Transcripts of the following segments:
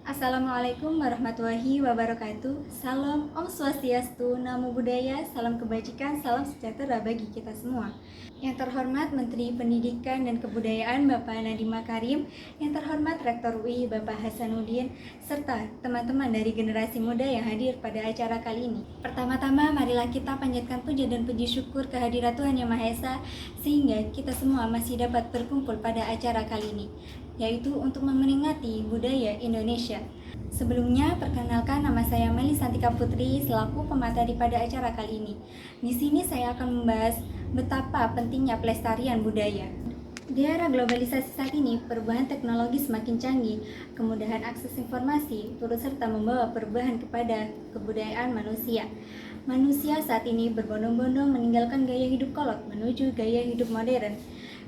Assalamualaikum warahmatullahi wabarakatuh. Salam Om Swastiastu, Namo Buddhaya, salam kebajikan, salam sejahtera bagi kita semua. Yang terhormat Menteri Pendidikan dan Kebudayaan Bapak Nadiem Makarim, yang terhormat Rektor UI Bapak Hasanuddin, serta teman-teman dari generasi muda yang hadir pada acara kali ini. Pertama-tama, marilah kita panjatkan puja dan puji syukur kehadirat Tuhan Yang Maha Esa, sehingga kita semua masih dapat berkumpul pada acara kali ini, yaitu untuk memperingati budaya Indonesia. Sebelumnya, perkenalkan, nama saya Meli Santika Putri selaku pemateri pada acara kali ini. Di sini saya akan membahas betapa pentingnya pelestarian budaya. Di era globalisasi saat ini, perubahan teknologi semakin canggih, kemudahan akses informasi turut serta membawa perubahan kepada kebudayaan manusia. Manusia saat ini berbondong-bondong meninggalkan gaya hidup kolot menuju gaya hidup modern,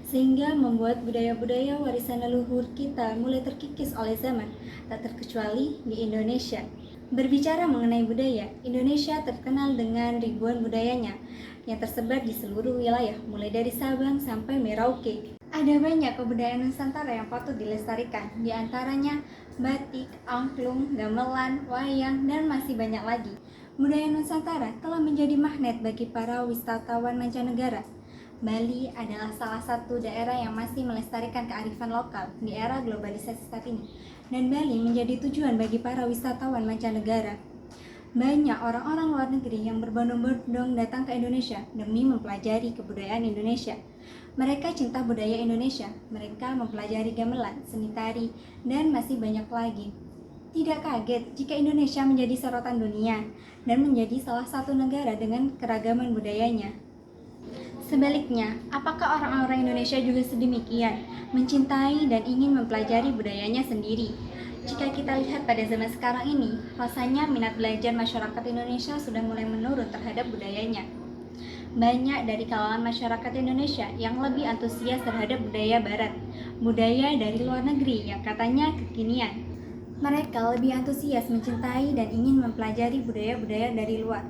sehingga membuat budaya-budaya warisan leluhur kita mulai terkikis oleh zaman, tak terkecuali di Indonesia. Berbicara mengenai budaya, Indonesia terkenal dengan ribuan budayanya yang tersebar di seluruh wilayah, mulai dari Sabang sampai Merauke. Ada banyak kebudayaan Nusantara yang patut dilestarikan, di antaranya batik, angklung, gamelan, wayang, dan masih banyak lagi. Budaya Nusantara telah menjadi magnet bagi para wisatawan mancanegara. Bali adalah salah satu daerah yang masih melestarikan kearifan lokal di era globalisasi saat ini, dan Bali menjadi tujuan bagi para wisatawan mancanegara. Banyak orang-orang luar negeri yang berbondong-bondong datang ke Indonesia demi mempelajari kebudayaan Indonesia. Mereka cinta budaya Indonesia, mereka mempelajari gamelan, seni tari, dan masih banyak lagi. Tidak kaget jika Indonesia menjadi sorotan dunia dan menjadi salah satu negara dengan keragaman budayanya. Sebaliknya, apakah orang-orang Indonesia juga sedemikian, mencintai dan ingin mempelajari budayanya sendiri? Jika kita lihat pada zaman sekarang ini, rasanya minat belajar masyarakat Indonesia sudah mulai menurun terhadap budayanya. Banyak dari kalangan masyarakat Indonesia yang lebih antusias terhadap budaya barat, budaya dari luar negeri yang katanya kekinian. Mereka lebih antusias mencintai dan ingin mempelajari budaya-budaya dari luar.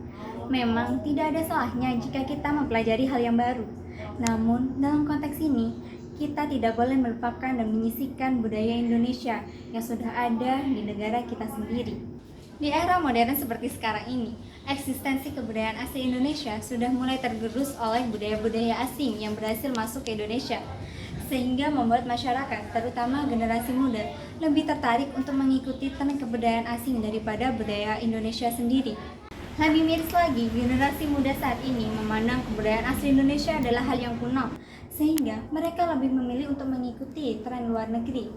Memang tidak ada salahnya jika kita mempelajari hal yang baru. Namun, dalam konteks ini, kita tidak boleh melupakan dan menyisihkan budaya Indonesia yang sudah ada di negara kita sendiri. Di era modern seperti sekarang ini, eksistensi kebudayaan asli Indonesia sudah mulai tergerus oleh budaya-budaya asing yang berhasil masuk ke Indonesia, sehingga membuat masyarakat, terutama generasi muda, lebih tertarik untuk mengikuti tren kebudayaan asing daripada budaya Indonesia sendiri. Lebih miris lagi, generasi muda saat ini memandang kebudayaan asli Indonesia adalah hal yang kuno, sehingga mereka lebih memilih untuk mengikuti tren luar negeri.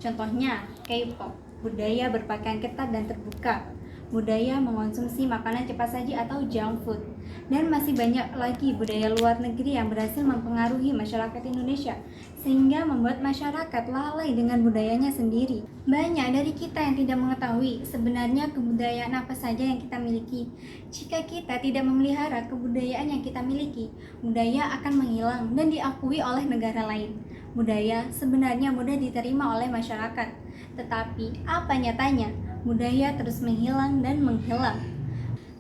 Contohnya, K-pop, budaya berpakaian ketat dan terbuka, budaya mengonsumsi makanan cepat saji atau junk food, dan masih banyak lagi budaya luar negeri yang berhasil mempengaruhi masyarakat Indonesia, sehingga membuat masyarakat lalai dengan budayanya sendiri. Banyak dari kita yang tidak mengetahui sebenarnya kebudayaan apa saja yang kita miliki. Jika kita tidak memelihara kebudayaan yang kita miliki, budaya akan menghilang dan diakui oleh negara lain. Budaya sebenarnya mudah diterima oleh masyarakat, tetapi apa nyatanya? Budaya terus menghilang dan menghilang.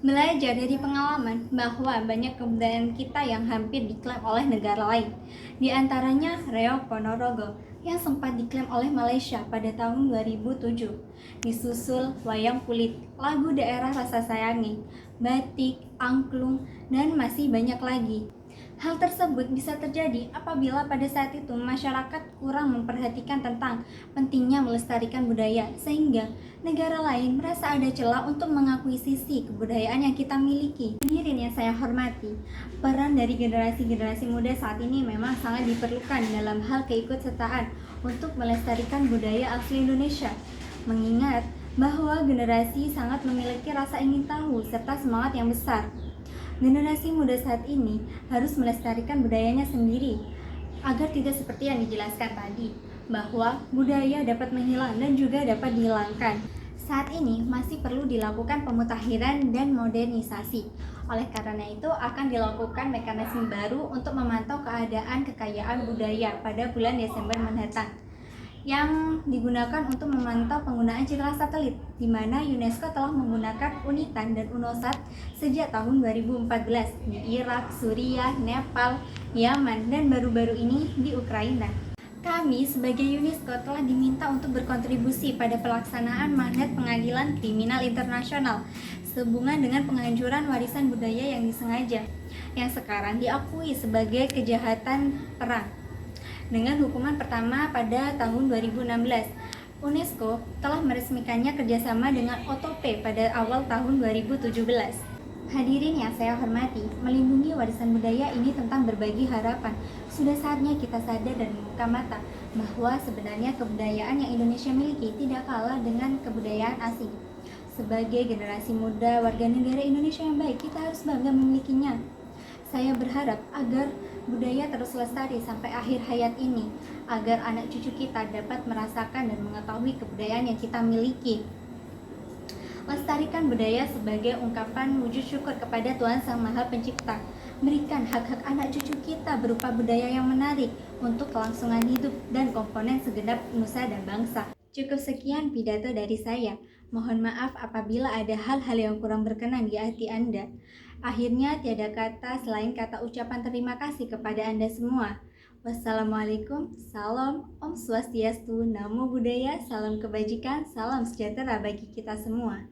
Belajar dari pengalaman bahwa banyak kebudayaan kita yang hampir diklaim oleh negara lain, di antaranya Reok Ponorogo yang sempat diklaim oleh Malaysia pada tahun 2007, disusul wayang kulit, lagu daerah rasa sayangi, batik, angklung, dan masih banyak lagi. Hal tersebut bisa terjadi apabila pada saat itu masyarakat kurang memperhatikan tentang pentingnya melestarikan budaya, sehingga negara lain merasa ada celah untuk mengakuisisi kebudayaan yang kita miliki. Hadirin yang saya hormati, peran dari generasi-generasi muda saat ini memang sangat diperlukan dalam hal keikutsertaan untuk melestarikan budaya asli Indonesia, mengingat bahwa generasi sangat memiliki rasa ingin tahu serta semangat yang besar. Generasi muda saat ini harus melestarikan budayanya sendiri, agar tidak seperti yang dijelaskan tadi, bahwa budaya dapat menghilang dan juga dapat dihilangkan. Saat ini masih perlu dilakukan pemutakhiran dan modernisasi. Oleh karena itu akan dilakukan mekanisme baru untuk memantau keadaan kekayaan budaya pada bulan Desember mendatang, yang digunakan untuk memantau penggunaan citra satelit, di mana UNESCO telah menggunakan UNITAN dan UNOSAT sejak tahun 2014 di Irak, Suriah, Nepal, Yaman, dan baru-baru ini di Ukraina. Kami sebagai UNESCO telah diminta untuk berkontribusi pada pelaksanaan mandat Pengadilan Kriminal Internasional sehubungan dengan penghancuran warisan budaya yang disengaja, yang sekarang diakui sebagai kejahatan perang. Dengan hukuman pertama pada tahun 2016, UNESCO telah meresmikannya kerjasama dengan OTOP pada awal tahun 2017. Hadirin yang saya hormati, melindungi warisan budaya ini tentang berbagi harapan. Sudah saatnya kita sadar dan membuka mata bahwa sebenarnya kebudayaan yang Indonesia miliki tidak kalah dengan kebudayaan asing. Sebagai generasi muda warga negara Indonesia yang baik, kita harus bangga memilikinya. Saya berharap agar budaya terus lestari sampai akhir hayat ini, agar anak cucu kita dapat merasakan dan mengetahui kebudayaan yang kita miliki. Lestarikan budaya sebagai ungkapan wujud syukur kepada Tuhan Sang Maha Pencipta. Berikan hak-hak anak cucu kita berupa budaya yang menarik untuk kelangsungan hidup dan komponen segenap nusa dan bangsa. Cukup sekian pidato dari saya. Mohon maaf apabila ada hal-hal yang kurang berkenan di hati Anda. Akhirnya tiada kata selain kata ucapan terima kasih kepada Anda semua. Wassalamualaikum, salam, Om Swastiastu, Namo Buddhaya, salam kebajikan, salam sejahtera bagi kita semua.